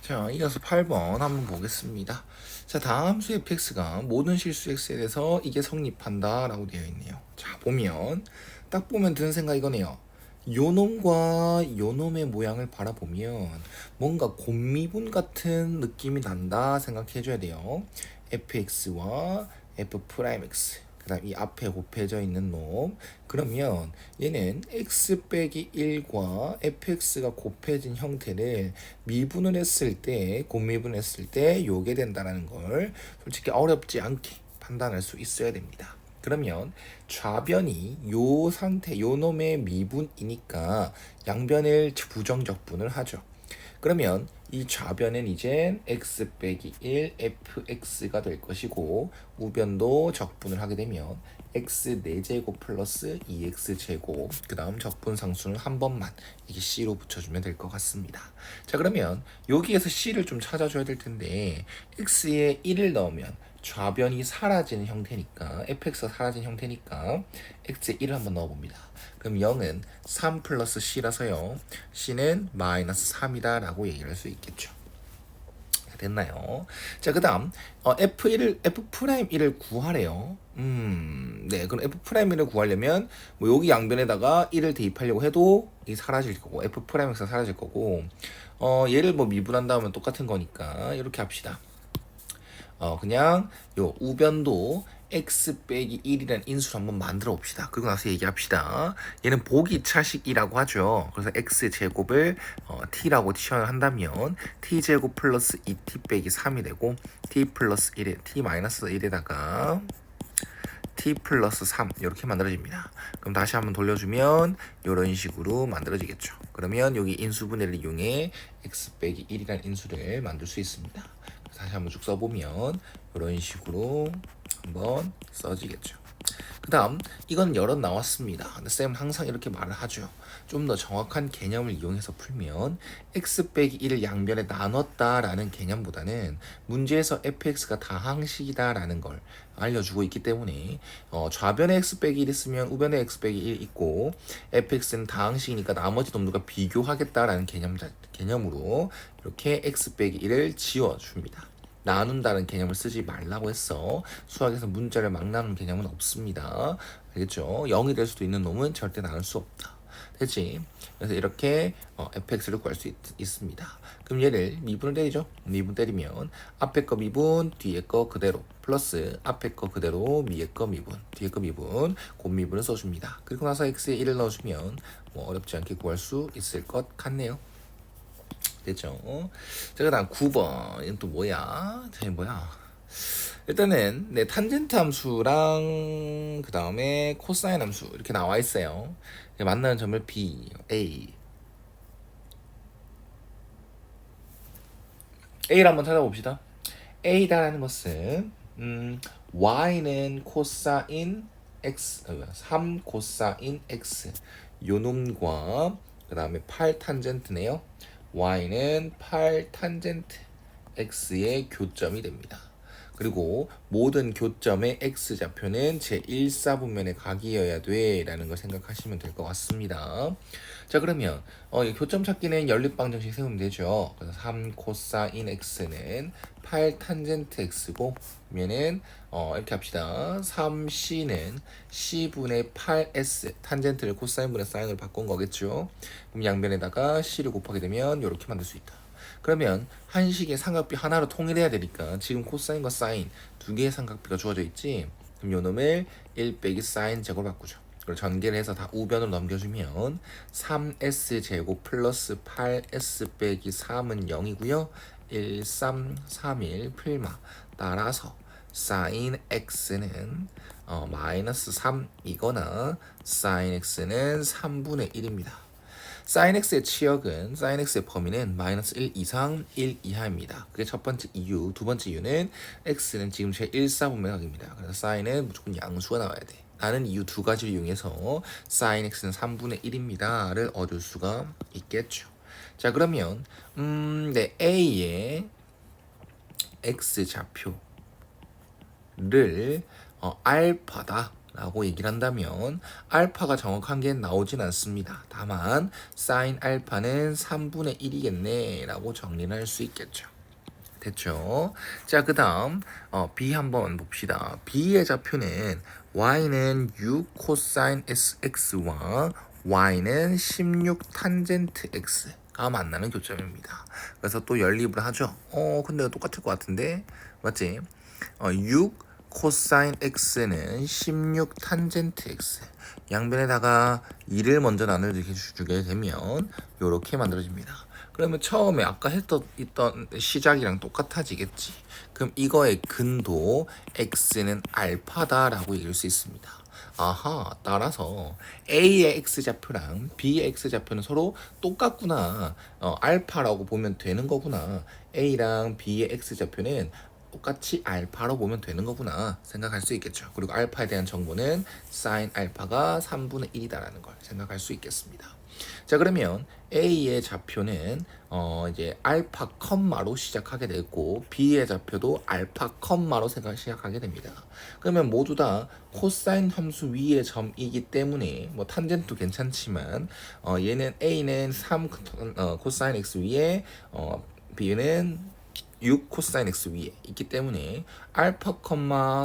자, 이어서 8번 한번 보겠습니다. 자, 다음 수 fx가 모든 실수 x에 대해서 이게 성립한다 라고 되어 있네요. 자, 보면 딱 보면 드는 생각 이거네요. 요놈과 요놈의 모양을 바라보면 뭔가 곱미분 같은 느낌이 난다 생각해줘야 돼요. fx와 f'x 그 다음 이 앞에 곱해져 있는 놈. 그러면 얘는 x 빼기 1과 fx가 곱해진 형태를 미분을 했을 때, 곱미분을 했을 때 요게 된다는 걸 솔직히 어렵지 않게 판단할 수 있어야 됩니다. 그러면 좌변이 요 상태, 요 놈의 미분이니까 양변을 부정적분을 하죠. 그러면 이 좌변은 이제 x 빼기 1 fx가 될 것이고 우변도 적분을 하게 되면 x 4제곱 플러스 2x제곱 그 다음 적분 상수는 한 번만 이게 c로 붙여주면 될 것 같습니다. 자, 그러면 여기에서 c를 좀 찾아줘야 될 텐데 x에 1을 넣으면 좌변이 사라지는 형태니까 fx가 사라진 형태니까 x에 1을 한번 넣어봅니다. 그럼 0은 3 플러스 c라서요. c는 마이너스 3이다 라고 얘기를 할 수 있겠죠. 됐나요? 자, 그 다음 F'1을 구하래요. 네, 그럼 F'1을 구하려면 뭐 여기 양변에다가 1을 대입하려고 해도 이 사라질 거고 F'x가 사라질 거고 얘를 뭐 미분한다면 똑같은 거니까 이렇게 합시다. 그냥 요 우변도 x 빼기 1이라는 인수를 한번 만들어 봅시다. 그리고 나서 얘기합시다. 얘는 보기 차식이라고 하죠. 그래서 x 제곱을 t라고 치환을 한다면 t 제곱 플러스 2t 빼기 3이 되고 t 플러스 1에 t 마이너스 1에다가 t 플러스 3 이렇게 만들어집니다. 그럼 다시 한번 돌려주면 이런 식으로 만들어지겠죠. 그러면 여기 인수분해를 이용해 x 빼기 1이라는 인수를 만들 수 있습니다. 다시 한번 쭉 써보면 이런 식으로 한번 써지겠죠. 그 다음 이건 여럿 나왔습니다. 근데 쌤은 항상 이렇게 말을 하죠. 좀 더 정확한 개념을 이용해서 풀면 x 빼기 1을 양변에 나눴다라는 개념보다는 문제에서 fx가 다항식이다라는 걸 알려주고 있기 때문에 좌변에 x 빼기 1 있으면 우변에 x 빼기 1 있고 fx는 다항식이니까 나머지 놈들과 비교하겠다라는 개념으로 이렇게 x 빼기 1을 지워줍니다. 나눈다는 개념을 쓰지 말라고 했어. 수학에서 문자를 막 나누는 개념은 없습니다. 알겠죠? 0이 될 수도 있는 놈은 절대 나눌 수 없다. 됐지? 그래서 이렇게 fx를 구할 수 있습니다. 그럼 얘를 미분을 때리죠? 미분 때리면 앞에 거 미분, 뒤에 거 그대로 플러스 앞에 거 그대로 위에 거 미분, 뒤에 거 미분, 곱미분을 써줍니다. 그리고 나서 x에 1을 넣어주면 뭐 어렵지 않게 구할 수 있을 것 같네요. 됐죠? 자, 그 다음 9번. 이건 또 뭐야? 자, 뭐야? 일단은, 네, 탄젠트 함수랑, 그 다음에 코사인 함수, 이렇게 나와 있어요. 만나는 점을 B, A. A를 한번 찾아봅시다. A다라는 것은, Y는 코사인 X, 3 코사인 X. 요 놈과, 그 다음에 8 탄젠트네요. y는 8 탄젠트 x의 교점이 됩니다. 그리고 모든 교점의 x좌표는 제1사분면의 각이어야 돼 라는 걸 생각하시면 될 것 같습니다. 자, 그러면 교점 찾기는 연립방정식 세우면 되죠. 그래서 3 코사인 x는 8 탄젠트 x고 그러면은 이렇게 합시다. 3c는 c분의 8s 탄젠트를 코사인분의 사인으로 바꾼 거겠죠. 그럼 양변에다가 c를 곱하게 되면 이렇게 만들 수 있다. 그러면 한식의 삼각비 하나로 통일해야 되니까 지금 코사인과 사인 두 개의 삼각비가 주어져 있지. 그럼 요 놈을 1 빼기 사인 제곱으로 바꾸죠. 그리고 전개를 해서 다 우변으로 넘겨주면 3s 제곱 플러스 8s 빼기 3은 0이고요. 1, 3, 3, 1 필마 따라서 사인 x는 마이너스 3이거나 사인 x는 3분의 1입니다. 사인 x의 치역은 사인 x의 범위는 마이너스 1 이상 1 이하입니다. 그게 첫 번째 이유. 두 번째 이유는 x는 지금 제 1사분면각입니다. 그래서 사인은 무조건 양수가 나와야 돼. 라는 이유 두 가지를 이용해서 사인 x는 3분의 1입니다를 얻을 수가 있겠죠. 자, 그러면 네, A의 x 좌표를 알파다 라고 얘기를 한다면 알파가 정확한 게 나오진 않습니다. 다만 사인 알파는 3분의 1이겠네 라고 정리를 할 수 있겠죠. 됐죠? 자, 그 다음 B 한번 봅시다. B의 좌표는 y는 6 코사인 x와 y는 16 탄젠트 x가 만나는 교점입니다. 그래서 또 연립을 하죠. 근데 똑같을 것 같은데 맞지? 6 코사인 x는 16 탄젠트 x. 양변에다가 2를 먼저 나눠주게 되면 이렇게 만들어집니다. 그러면 처음에 아까 있던 시작이랑 똑같아지겠지. 그럼 이거의 근도 x는 알파다라고 얘기할 수 있습니다. 아하, 따라서 A의 X좌표랑 B의 X좌표는 서로 똑같구나. 알파라고 보면 되는 거구나. A랑 B의 X좌표는 똑같이 알파로 보면 되는 거구나 생각할 수 있겠죠. 그리고 알파에 대한 정보는 사인 알파가 3분의 1이다라는 걸 생각할 수 있겠습니다. 자, 그러면 A의 좌표는 이제 알파 컴마로 시작하게 되고 B의 좌표도 알파 컴마로 시작하게 됩니다. 그러면 모두 다 코사인 함수 위의 점이기 때문에 뭐 탄젠트 괜찮지만 얘는 A는 3 코사인 x 위에 B는 6 코사인 x 위에 있기 때문에 알파,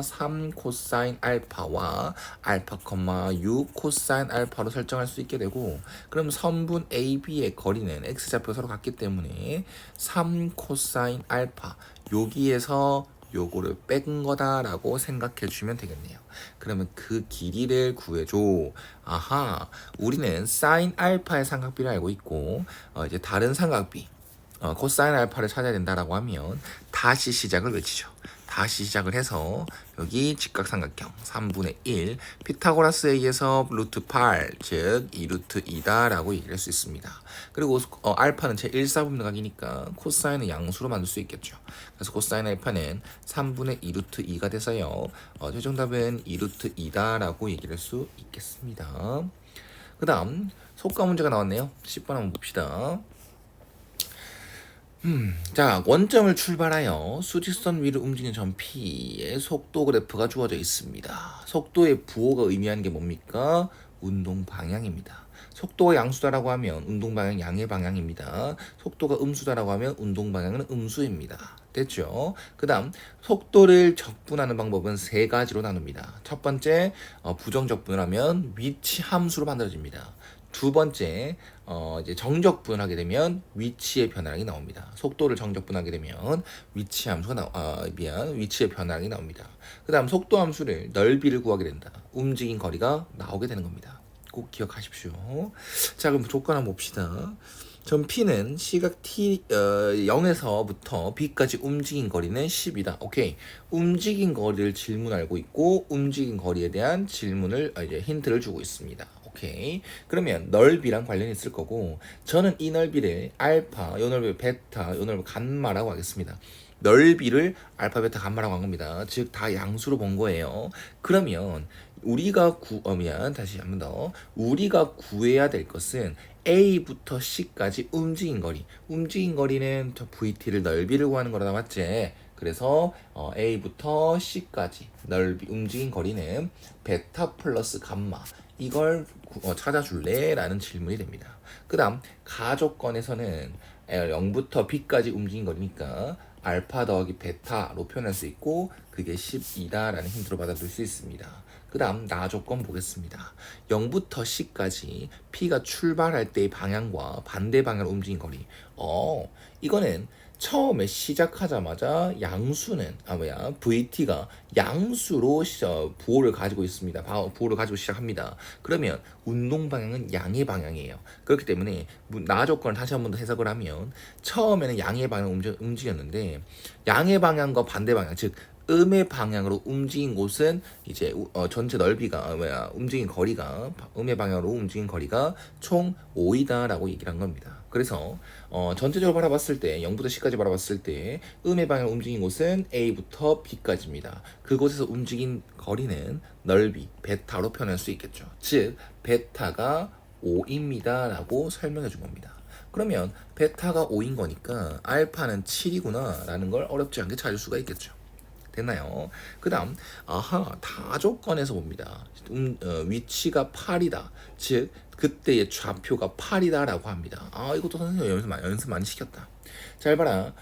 3 코사인 알파와 알파, 6 코사인 알파로 설정할 수 있게 되고, 그럼 선분 AB의 거리는 x좌표 서로 같기 때문에 3 코사인 알파 여기에서 요거를 뺀 거다라고 생각해 주면 되겠네요. 그러면 그 길이를 구해줘. 아하, 우리는 사인 알파의 삼각비를 알고 있고 이제 다른 삼각비 코사인 알파를 찾아야 된다라고 하면 다시 시작을 외치죠. 다시 시작을 해서 여기 직각삼각형 3분의 1 피타고라스에 의해서 루트 8 즉 2루트 2다 라고 얘기할 수 있습니다. 그리고 알파는 제1사분면각이니까 코사인은 양수로 만들 수 있겠죠. 그래서 코사인 알파는 3분의 2루트 2가 돼서요 최종 답은 2루트 2다 라고 얘기를 할 수 있겠습니다. 그 다음 속과 문제가 나왔네요. 10번 한번 봅시다. 자, 원점을 출발하여 수직선 위를 움직이는 점 P의 속도 그래프가 주어져 있습니다. 속도의 부호가 의미하는 게 뭡니까? 운동 방향입니다. 속도가 양수다라고 하면 운동 방향 양의 방향입니다. 속도가 음수다라고 하면 운동 방향은 음수입니다. 됐죠? 그 다음 속도를 적분하는 방법은 세 가지로 나눕니다. 첫 번째 부정적분을 하면 위치 함수로 만들어집니다. 두 번째, 이제 정적분하게 되면 위치의 변화량이 나옵니다. 속도를 정적분하게 되면 위치 함수가 위치의 변화량이 나옵니다. 그 다음 속도 함수를 넓이를 구하게 된다. 움직인 거리가 나오게 되는 겁니다. 꼭 기억하십시오. 자, 그럼 조건 한번 봅시다. 점 P는 시각 T 0에서부터 B까지 움직인 거리는 10이다. 오케이. 움직인 거리를 질문 알고 있고 움직인 거리에 대한 질문을 이제 힌트를 주고 있습니다. 오케이. 그러면 넓이랑 관련이 있을 거고 저는 이 넓이를 알파, 요 넓이 베타, 요 넓이 감마라고 하겠습니다. 넓이를 알파, 베타, 감마라고 한 겁니다. 즉 다 양수로 본 거예요. 그러면 우리가 다시 한 번 더. 우리가 구해야 될 것은 A부터 C까지 움직인 거리. 움직인 거리는 저 VT를 넓이를 구하는 거라 맞지? 그래서 A부터 C까지 넓이 움직인 거리는 베타 플러스 감마. 이걸 찾아줄래? 라는 질문이 됩니다. 그 다음 가조건에서는 0부터 B까지 움직인 거리니까 알파 더하기 베타로 표현할 수 있고 그게 12다라는 힌트로 받아들일 수 있습니다. 그 다음 나조건 보겠습니다. 0부터 C까지 P가 출발할 때의 방향과 반대 방향으로 움직인 거리. 이거는 처음에 시작하자마자 양수는 VT가 양수로 부호를 가지고 있습니다. 부호를 가지고 시작합니다. 그러면 운동 방향은 양의 방향이에요. 그렇기 때문에 나 조건을 다시 한 번 더 해석을 하면 처음에는 양의 방향으로 움직였는데 양의 방향과 반대 방향 즉 음의 방향으로 움직인 곳은 이제 전체 넓이가 움직인 거리가 음의 방향으로 움직인 거리가 총 5이다라고 얘기를 한 겁니다. 그래서 전체적으로 바라봤을 때 0부터 C까지 바라봤을 때 음의 방향으로 움직인 곳은 A부터 B까지입니다. 그곳에서 움직인 거리는 넓이 베타로 표현할 수 있겠죠. 즉 베타가 5입니다 라고 설명해 준 겁니다. 그러면 베타가 5인 거니까 알파는 7이구나 라는 걸 어렵지 않게 찾을 수가 있겠죠. 됐나요? 그 다음, 아하, 다조건에서 봅니다. 위치가 8이다. 즉, 그때의 좌표가 8이다라고 합니다. 이것도 선생님 연습 많이 시켰다. 잘 봐라.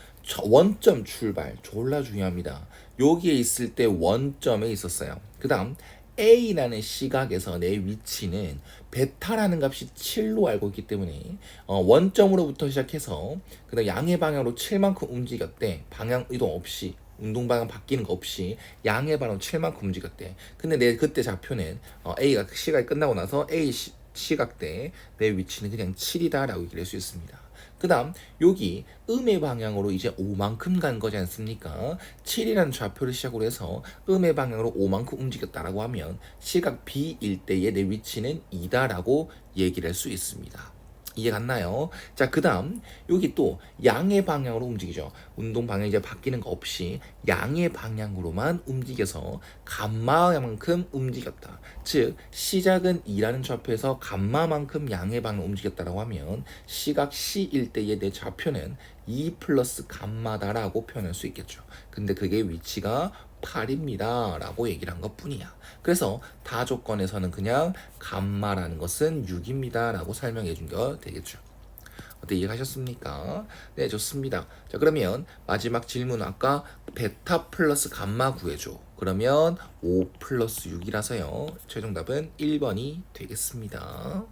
원점 출발, 졸라 중요합니다. 여기에 있을 때 원점에 있었어요. 그 다음, A라는 시각에서 내 위치는 베타라는 값이 7로 알고 있기 때문에 원점으로부터 시작해서 그다음 양의 방향으로 7만큼 움직였대. 방향 이동 없이 운동 방향 바뀌는 거 없이 양의 방향으로 7만큼 움직였대. 근데 내 그때 좌표는 A가 시각이 끝나고 나서 A 시각대 내 위치는 그냥 7이다라고 얘기를 할 수 있습니다. 그 다음 여기 음의 방향으로 이제 5만큼 간 거지 않습니까? 7이라는 좌표를 시작으로 해서 음의 방향으로 5만큼 움직였다라고 하면 시각 B일 때의 내 위치는 2다라고 얘기를 할 수 있습니다. 이해 갔나요? 자, 그 다음 여기 또 양의 방향으로 움직이죠. 운동 방향이 이제 바뀌는 거 없이 양의 방향으로만 움직여서 감마만큼 움직였다. 즉 시작은 2라는 좌표에서 감마만큼 양의 방향으로 움직였다라고 하면 시각 C일 때의 내 좌표는 2 플러스 감마다라고 표현할 수 있겠죠. 근데 그게 위치가 8입니다 라고 얘기를 한 것 뿐이야. 그래서 다조건에서는 그냥 감마라는 것은 6입니다 라고 설명해 준 거 되겠죠. 어때, 이해하셨습니까? 네, 좋습니다. 자, 그러면 마지막 질문, 아까 베타 플러스 감마 구해줘. 그러면 5 플러스 6이라서요 최종답은 1번이 되겠습니다.